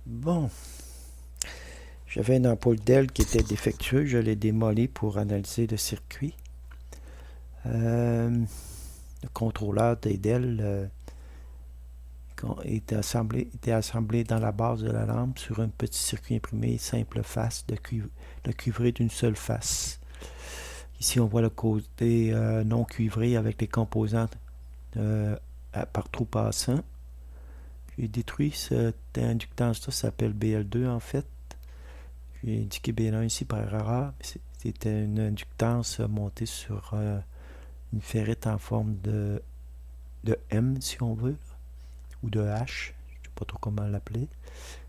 Bon, j'avais une ampoule Dell qui était défectueuse, je l'ai démolie pour analyser le circuit. Le contrôleur des Dell était assemblé dans la base de la lampe sur un petit circuit imprimé simple face de cuivré d'une seule face. Ici, on voit le côté non cuivré avec les composants par trou passant. J'ai détruit cette inductance-là, ça s'appelle BL2 en fait. J'ai indiqué BL1 ici par erreur. C'était une inductance montée sur une ferrite en forme de M, si on veut, ou de H, je ne sais pas trop comment l'appeler.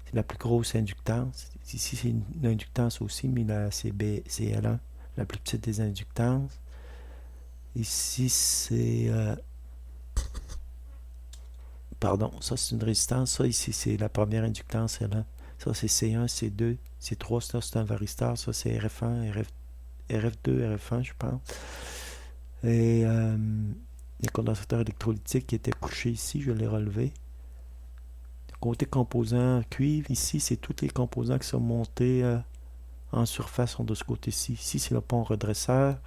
C'est la plus grosse inductance. Ici, c'est une inductance aussi, mais là, c'est L1, la plus petite des inductances. Ici, c'est... pardon, ça c'est une résistance. Ça, ici, c'est la première inductance L1. Ça, c'est C1, C2, C3, ça, c'est un varistor. Ça, c'est RF1, RF2, RF1, je pense. Et les condensateurs électrolytiques qui étaient couchés ici, je l'ai relevé. Côté composants cuivre, ici, c'est tous les composants qui sont montés en surface sont de ce côté-ci. Ici, c'est le pont redresseur.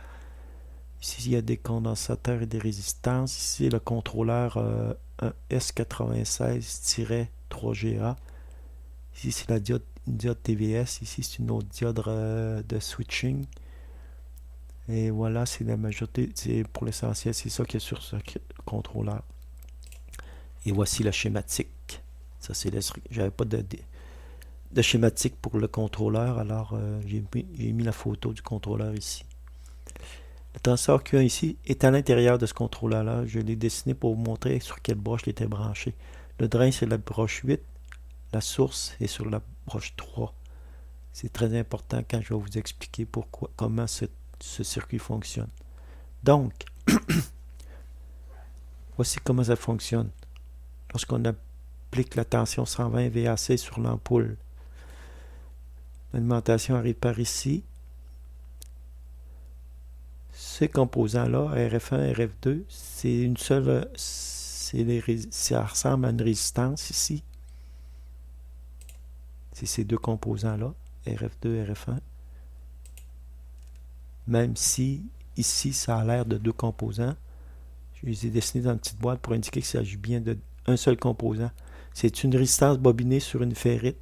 Ici, il y a des condensateurs et des résistances. Ici, le contrôleur un S96-3GA. Ici, c'est une diode TVS. Ici, c'est une autre diode de switching. Et voilà, c'est la majorité, pour l'essentiel, c'est ça qui est sur ce contrôleur. Et voici le schématique. Ça, c'est j'avais pas de schématique pour le contrôleur, alors j'ai mis la photo du contrôleur ici. Le transistor Q1 ici est à l'intérieur de ce contrôleur-là. Je l'ai dessiné pour vous montrer sur quelle broche il était branché. Le drain, c'est la broche 8. La source est sur la broche 3. C'est très important quand je vais vous expliquer comment ce circuit fonctionne. Donc, voici comment ça fonctionne. Lorsqu'on applique la tension 120 VAC sur l'ampoule, l'alimentation arrive par ici. Ces composants-là, RF1, RF2, c'est une seule... ça ressemble à une résistance ici. C'est ces deux composants-là, RF2, RF1. Même si ici, ça a l'air de deux composants, je les ai dessinés dans une petite boîte pour indiquer qu'il s'agit bien d'un seul composant. C'est une résistance bobinée sur une ferrite.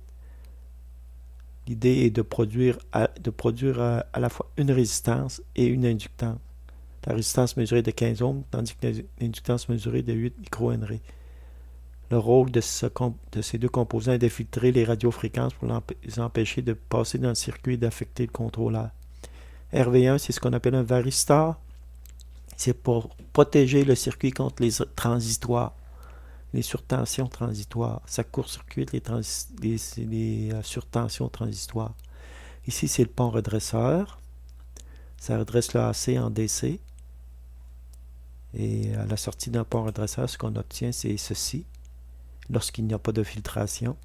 L'idée est de produire à la fois une résistance et une inductance. La résistance mesurée de 15 ohms, tandis que l'inductance mesurée de 8 microhenry. Le rôle de ces deux composants est de filtrer les radiofréquences pour les empêcher de passer dans le circuit et d'affecter le contrôleur. RV1, c'est ce qu'on appelle un varistor. C'est pour protéger le circuit contre les transitoires, les surtensions transitoires. Ça court-circuite les surtensions transitoires. Ici, c'est le pont redresseur. Ça redresse le AC en DC. Et à la sortie d'un pont redresseur, ce qu'on obtient, c'est ceci. Lorsqu'il n'y a pas de filtration.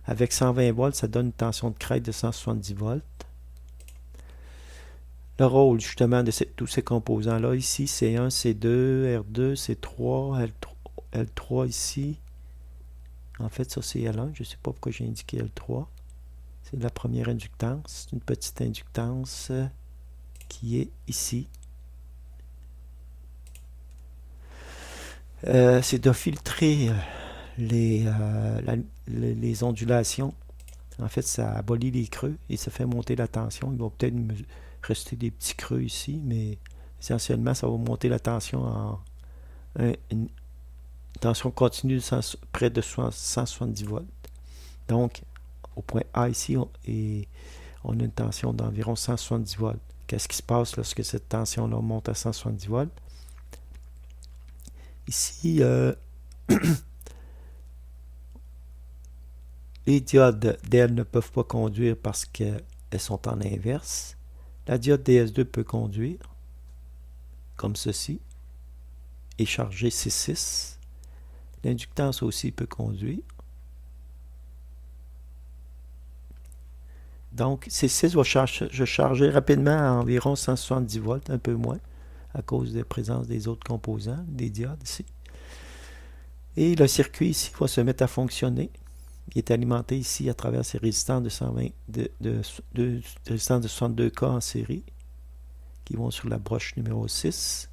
Avec 120 volts, ça donne une tension de crête de 170 volts. Le rôle, justement, de tous ces composants-là, ici, C1, C2, R2, C3, L3 ici. En fait, ça, c'est L1. Je ne sais pas pourquoi j'ai indiqué L3. C'est la première inductance. C'est une petite inductance qui est ici. C'est de filtrer les ondulations. En fait, ça abolit les creux et ça fait monter la tension. Il va peut-être rester des petits creux ici, mais essentiellement, ça va monter la tension en une tension continue de près de 170 volts. Donc, au point A ici, on a une tension d'environ 170 volts. Qu'est-ce qui se passe lorsque cette tension-là monte à 170 volts? Ici, les diodes DL ne peuvent pas conduire parce qu'elles sont en inverse. La diode DS2 peut conduire, comme ceci, et charger C6. L'inductance aussi peut conduire. Donc, C6 va charger rapidement à environ 170 volts, un peu moins, à cause de la présence des autres composants, des diodes ici. Et le circuit ici va se mettre à fonctionner. Il est alimenté ici à travers ces résistances de 120, résistances de 62K en série qui vont sur la broche numéro 6.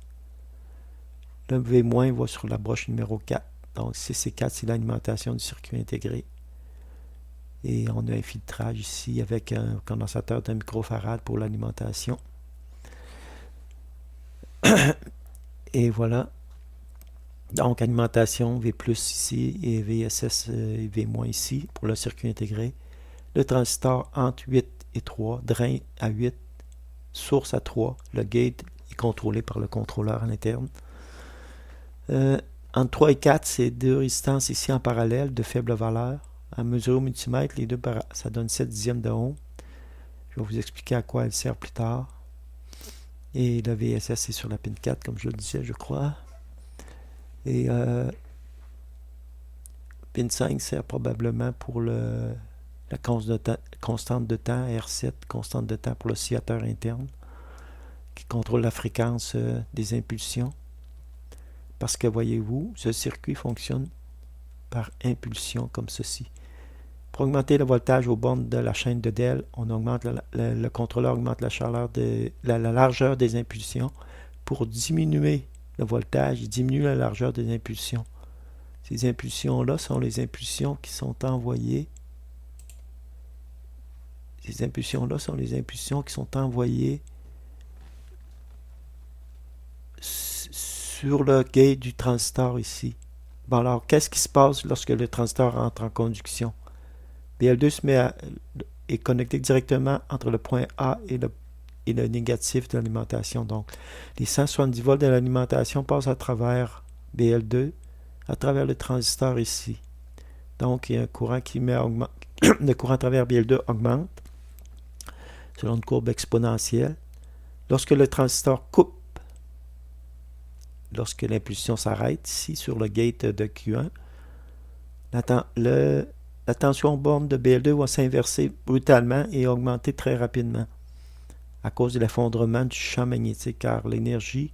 Le V- va sur la broche numéro 4. Donc 6 et 4, c'est l'alimentation du circuit intégré. Et on a un filtrage ici avec un condensateur de microfarad pour l'alimentation. Et voilà. Donc alimentation V+ ici et VSS et V- ici pour le circuit intégré. Le transistor entre 8 et 3, drain à 8, source à 3. Le gate est contrôlé par le contrôleur à l'interne. Entre 3 et 4, c'est deux résistances ici en parallèle de faible valeur. À mesurer au multimètre, les deux, ça donne 7 dixièmes de ohm. Je vais vous expliquer à quoi elle sert plus tard. Et le VSS est sur la pin 4, comme je le disais, je crois. Et pin 5 sert probablement pour la constante de temps, R7, constante de temps pour l'oscillateur interne, qui contrôle la fréquence des impulsions. Parce que, voyez-vous, ce circuit fonctionne par impulsion comme ceci. Pour augmenter le voltage aux bornes de la chaîne de Dell, on augmente le contrôleur augmente la largeur des impulsions. Pour diminuer le voltage, il diminue la largeur des impulsions. Ces impulsions-là sont les impulsions qui sont envoyées. Ces impulsions-là sont les impulsions qui sont envoyées sur le gate du transistor ici. Bon, alors, qu'est-ce qui se passe lorsque le transistor entre en conduction? BL2 est connecté directement entre le point A et le négatif de l'alimentation. Donc, les 170 volts de l'alimentation passent à travers BL2, à travers le transistor ici. Donc, il y a un courant qui le courant à travers BL2 augmente selon une courbe exponentielle. Lorsque le transistor coupe, lorsque l'impulsion s'arrête ici sur le gate de Q1, la tension borne de BL2 va s'inverser brutalement et augmenter très rapidement à cause de l'effondrement du champ magnétique, car l'énergie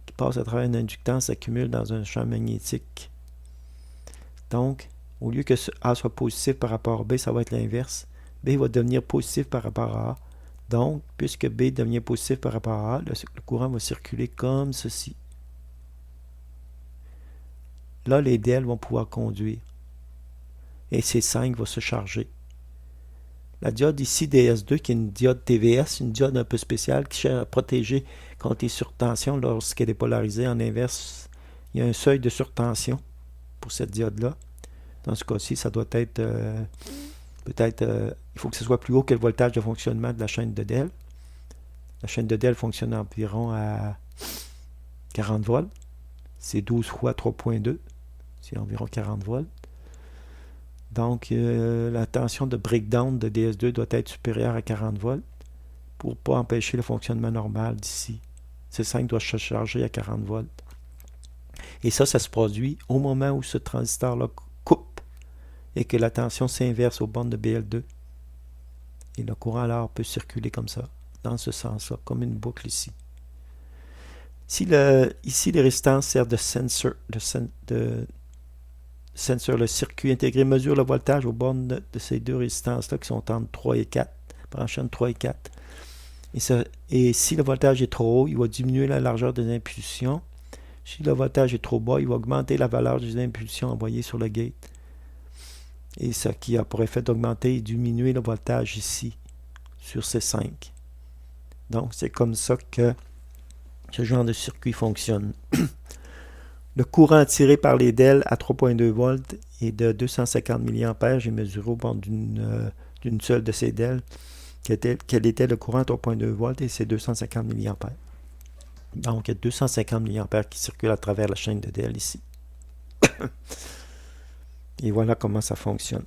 qui passe à travers une inductance s'accumule dans un champ magnétique. Donc, au lieu que A soit positif par rapport à B, ça va être l'inverse. B va devenir positif par rapport à A. Donc, puisque B devient positif par rapport à A, le courant va circuler comme ceci. Là, les DL vont pouvoir conduire. Et C5 va se charger. La diode ici DS2, qui est une diode TVS, une diode un peu spéciale qui cherche à protéger contre les surtensions lorsqu'elle est polarisée en inverse. Il y a un seuil de surtension pour cette diode-là. Dans ce cas-ci, ça doit être il faut que ce soit plus haut que le voltage de fonctionnement de la chaîne de Dell. La chaîne de Dell fonctionne environ à 40 volts. C'est 12 fois 3.2. C'est environ 40 volts. Donc, la tension de breakdown de DS2 doit être supérieure à 40 volts pour ne pas empêcher le fonctionnement normal d'ici. C5 doit se charger à 40 volts. Et ça se produit au moment où ce transistor-là coupe et que la tension s'inverse aux bornes de BL2. Et le courant alors peut circuler comme ça, dans ce sens-là, comme une boucle ici. Ici, les résistances servent de sensor. Le circuit intégré mesure le voltage aux bornes de ces deux résistances-là qui sont entre 3 et 4, branchées entre 3 et 4. Et si le voltage est trop haut, il va diminuer la largeur des impulsions. Si le voltage est trop bas, il va augmenter la valeur des impulsions envoyées sur le gate. Et ce qui a pour effet d'augmenter et diminuer le voltage ici, sur C5. Donc, c'est comme ça que ce genre de circuit fonctionne. Le courant tiré par les DEL à 3.2 volts est de 250 mA. J'ai mesuré au bord d'une seule de ces DEL quel était le courant à 3.2 volts et c'est 250 mA. Donc, il y a 250 mA qui circulent à travers la chaîne de DEL ici. Et voilà comment ça fonctionne.